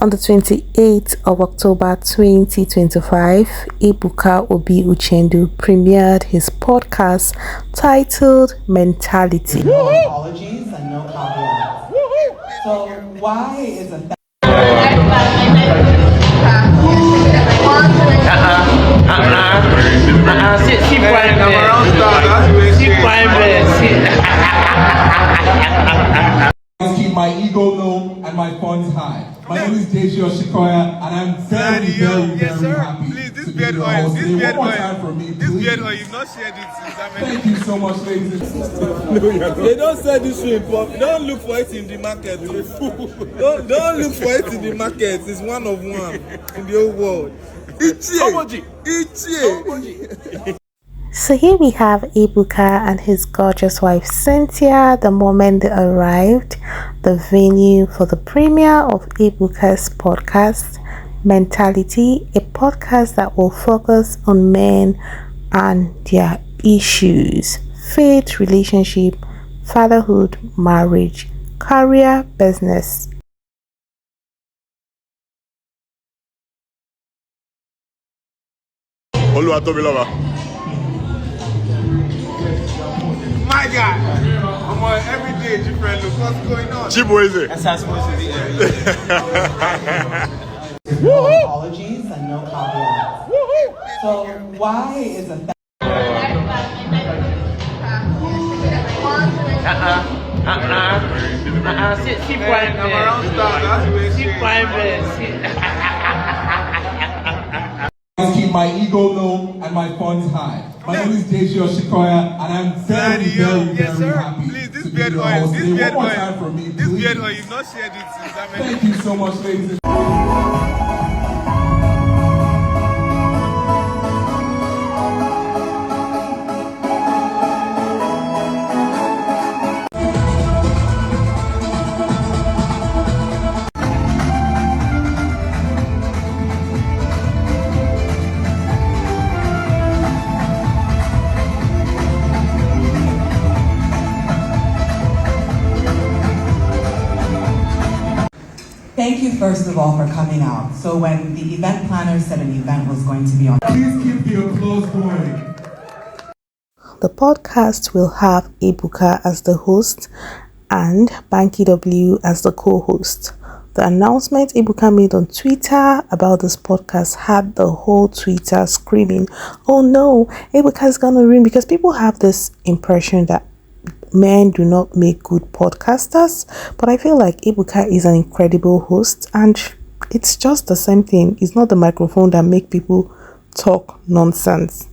On the 28th of October 2025, EBUKA Obi Uchendu premiered his podcast titled Mentality. No apologies and no caveats. So why is a keep my ego low and my funds high. My name is Adesua and I'm very happy. Please, this beard oil, this beard oil, you've not shared it since I met you. Thank you so much, ladies and gentlemen. They don't sell this shrimp. Don't look for it in the market. Don't look for it in the market. It's one of one in the whole world. So here we have EBUKA and his gorgeous wife Cynthia. The moment they arrived, the venue for the premiere of EBUKA's podcast Mentality, a podcast that will focus on men and their issues: faith, relationship, fatherhood, marriage, career, business. Tobi lover. My God, I'm on every day different look. What's going on? Chibo is it? That's how it's supposed to be. No apologies and no caveats. So why is a keep my ego low and my funds high. My name is Adesua and I'm very happy. Please, this to be beard your oil, host. this One beard more oil, time for me, this please. beard oil, you've not shared it since I met you. Thank you so much, ladies and Thank you first of all for coming out. So when the event planner said an event was going to be on, please keep the applause going. The podcast will have EBUKA as the host and Banky W as the co-host. The announcement EBUKA made on Twitter about this podcast had the whole Twitter screaming, "Oh no, EBUKA is gonna win," because people have this impression that men do not make good podcasters, but I feel like EBUKA is an incredible host, and it's just the same thing. It's not the microphone that make people talk nonsense.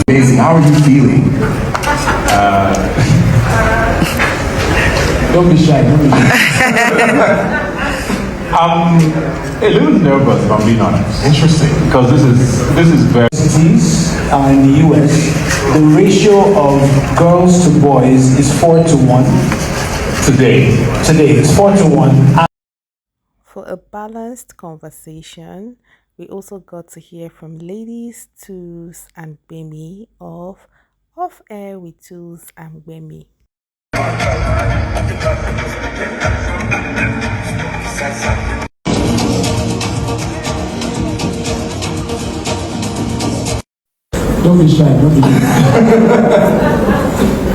Amazing. How are you feeling? Don't be shy. I'm a little nervous, if I'm being honest. Interesting, because this is very. In the US, the ratio of girls to boys is 4-1. Today It's 4-1. For a balanced conversation, we also got to hear from ladies Toolz and Bemi of Off Air with Toolz and Bemi. Don't be shy.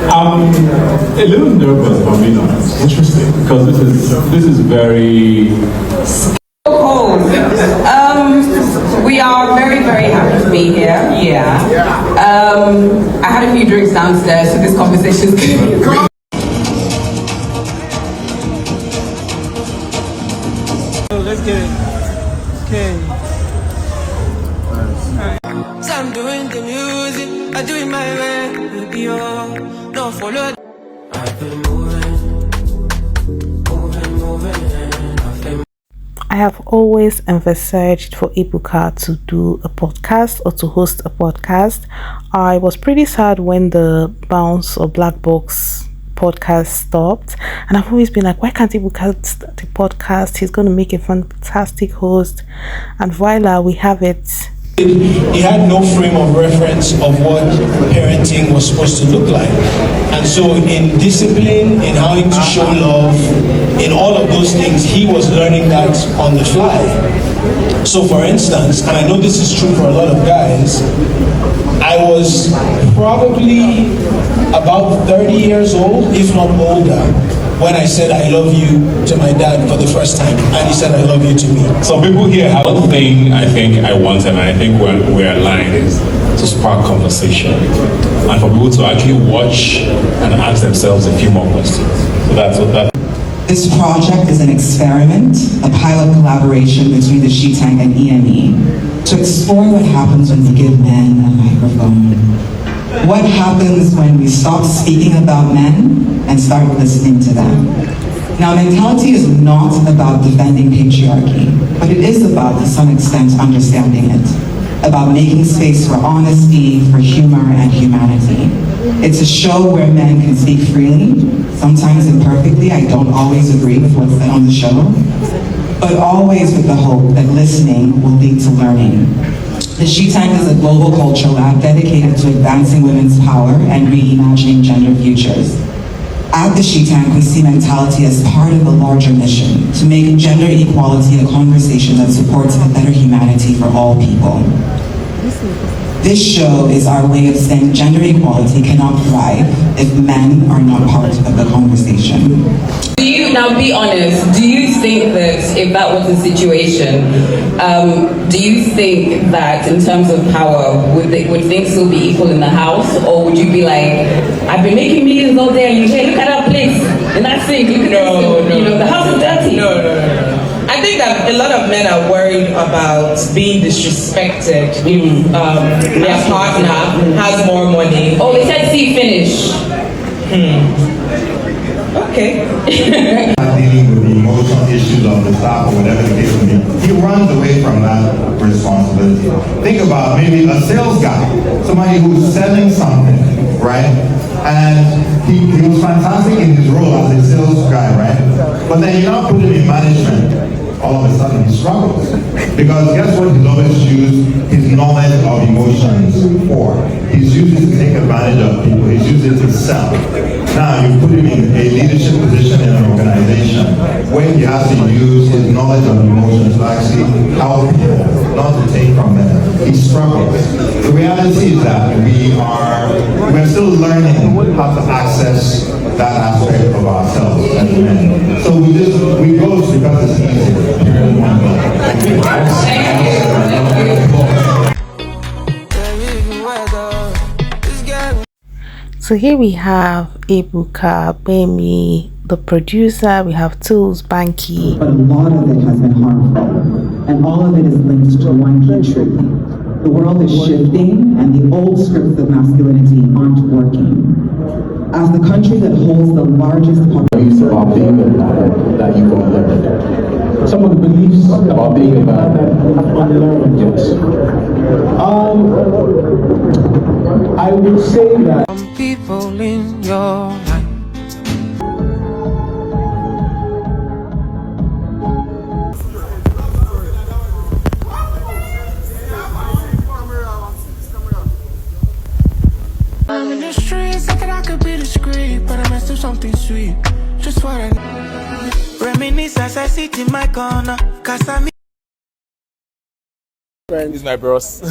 I'm a little nervous, if I'm being honest. Interesting, because this is very. We are very happy to be here. Yeah. I had a few drinks downstairs, so this conversation is good. Let's get it. Okay. So I'm doing the music, I do it my way, baby, don't follow. I've been moving. I have always emphasized for EBUKA to do a podcast or to host a podcast. I was pretty sad when the Bounce or Black Box podcast stopped, and I've always been like, why can't EBUKA start the podcast? He's going to make a fantastic host. And voila, we have it. He had no frame of reference of what parenting was supposed to look like. And so in discipline, in how to show love, in all of those things, he was learning that on the fly. So for instance, and I know this is true for a lot of guys, I was probably about 30 years old, if not older, when I said I love you to my dad for the first time, and he said I love you to me. Some people here have one thing I think I want, and I think we're aligned, is to spark conversation, and for people to actually watch and ask themselves a few more questions. So that's what that. This project is an experiment, a pilot collaboration between the She Tank and EME to explore what happens when we give men a microphone. What happens when we stop speaking about men and start listening to them? Now, mentality is not about defending patriarchy, but it is about, to some extent, understanding it, about making space for honesty, for humor, and humanity. It's a show where men can speak freely, sometimes imperfectly. I don't always agree with what's said on the show, but always with the hope that listening will lead to learning. The She Tank is a global culture lab dedicated to advancing women's power and reimagining gender futures. At the She Tank, we see mentality as part of a larger mission to make gender equality a conversation that supports a better humanity for all people. This show is our way of saying gender equality cannot thrive if men are not part of the conversation. Do you, now be honest, do you think that if that was the situation, do you think that in terms of power, would things still be equal in the house? Or would you be like, I've been making millions all day and you say, look at that place, and that sink, look at this, you know, the house is dirty. No. I think that a lot of men are worried about being disrespected if their partner has more money. Oh, they said see finish. Okay. Dealing with the emotional issues of the staff or whatever the case may be, he runs away from that responsibility. Think about maybe a sales guy, somebody who's selling something, right? And he was fantastic in his role as a sales guy, right? But then you now put him in management. All of a sudden he struggles. Because guess what he's always used his knowledge of emotions for? He's used it to take advantage of people. He's used it to sell. Now you put him in a leadership position in an organization where he has to use his knowledge of emotions to actually help people, not to take from them. He struggles. The reality is that we're still learning how to access that aspect of ourselves as men. So we go because it's easier. So here we have EBUKA, Bemi, the producer, we have Toolz, Banky. But a lot of it has been harmful, and all of it is linked to one key truth. The world is shifting, and the old scripts of masculinity aren't working. As the country that holds the largest population About being a man that you can learn. Some of the beliefs about being a man that unlearned. Yes. I would say that Some people in your life. I'm in the streets, thinking I could be discreet, but I messed up something sweet. Just for a reminisce as I sit in my corner, cause I'm This is my bros.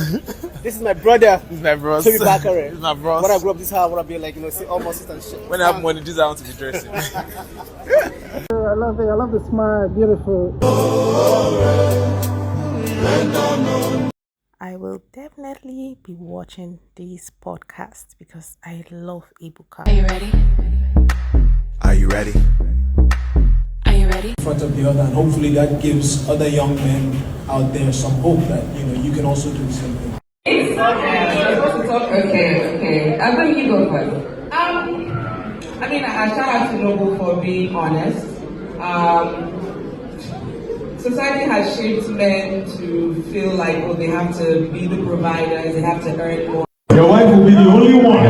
This is my brother. This is my bros. Tobi Bakre. This is my bros. When I grew up, this is how I want to be like, almost and shit. When I have money, this is how I want to be dressing. I love it. I love the smile. Beautiful. I will definitely be watching these podcasts because I love EBUKA. Are you ready? Are you ready? Are you ready? In front of the other, and hopefully that gives other young men out there some hope that you can also do something. Okay. I'm going to go first. I mean, I shout out to Noble for being honest. Society has shaped men to feel like, they have to be the providers, they have to earn more. your wife will be the only one.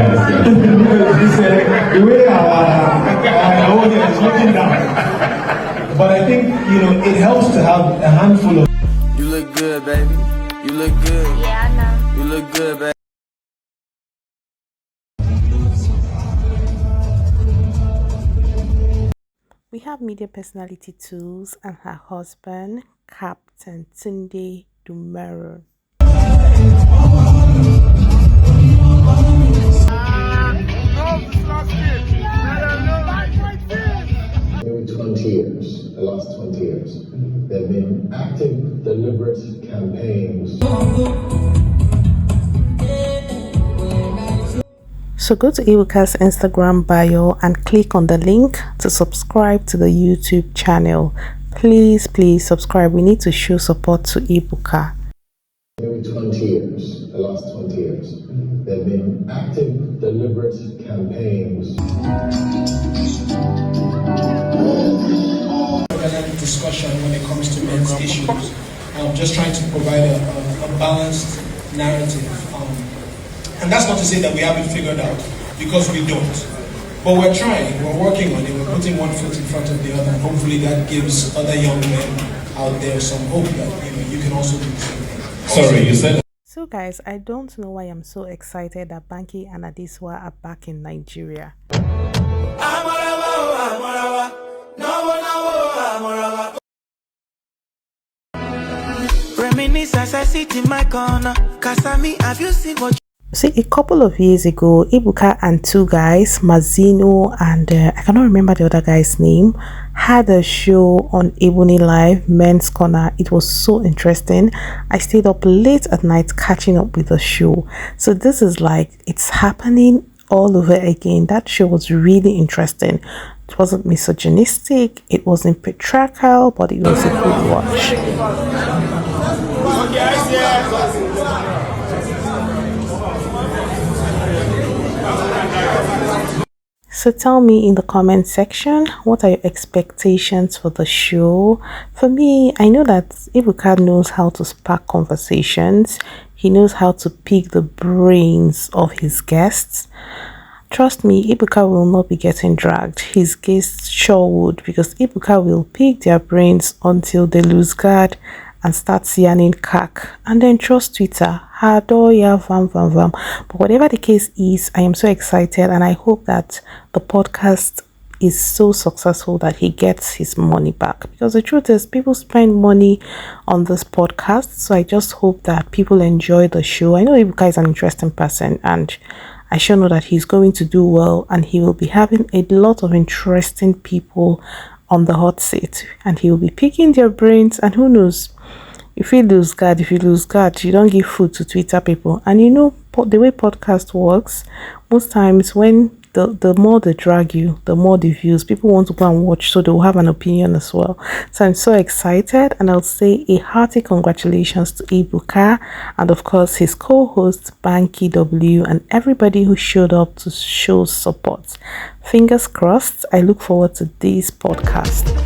The way our audience is looking down. But I think, it helps to have a handful of. You look good, baby. You look good. Yeah, I know. You look good, baby. We have media personality Toolz and her husband, Captain Tunde Dumero. Maybe 20 years, the last 20 years, there have been active, deliberate campaigns. So go to EBUKA's Instagram bio and click on the link to subscribe to the YouTube channel. Please subscribe. We need to show support to EBUKA. Maybe 20 years, the last 20 years, there have been active, deliberate campaigns. Discussion when it comes to men's issues. Just trying to provide a balanced narrative. And that's not to say that we haven't figured out, because we don't. But we're trying, we're working on it, we're putting one foot in front of the other, and hopefully that gives other young men out there some hope that you can also do the same thing. Sorry, you said. So guys, I don't know why I'm so excited that Banky and Adesua are back in Nigeria. Reminisce as I sit in my corner. Kasami, have you seen what? See, a couple of years ago, EBUKA and two guys, Mazino and I cannot remember the other guy's name, had a show on Ebony Live, Men's Corner. It was so interesting. I stayed up late at night catching up with the show. So this is like, it's happening all over again. That show was really interesting. It wasn't misogynistic, it wasn't patriarchal, but it was a good watch. So tell me in the comment section, what are your expectations for the show? For me, I know that EBUKA knows how to spark conversations. He knows how to pick the brains of his guests. Trust me, EBUKA will not be getting dragged. His guests sure would, because EBUKA will pick their brains until they lose guard and start yarning cack, and then trust Twitter. But whatever the case is, I am so excited, and I hope that the podcast is so successful that he gets his money back, because the truth is, people spend money on this podcast. So I just hope that people enjoy the show. I know EBUKA is an interesting person, and I sure know that he's going to do well, and he will be having a lot of interesting people on the hot seat, and he will be picking their brains. And who knows, if you lose guard, you don't give food to Twitter people. And you know, the way podcast works, most times when the more they drag you, the more the views, people want to go and watch, so they'll have an opinion as well. So I'm so excited, and I'll say a hearty congratulations to EBUKA, and of course his co-host Banky W, and everybody who showed up to show support. Fingers crossed. I look forward to this podcast.